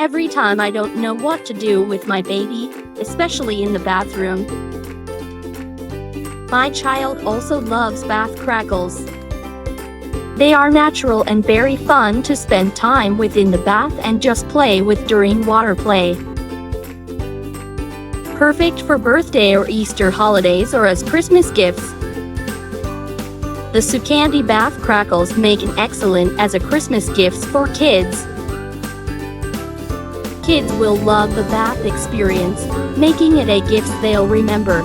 every time I don't know what to do with my baby, especially in the bathroom. My child also loves bath crackles. They are natural and very fun to spend time with in the bath and just play with during water play. Perfect for birthday or Easter holidays or as Christmas gifts. The Swcandy bath crackles make an excellent as a Christmas gifts for kids. Kids will love the bath experience, making it a gift they'll remember.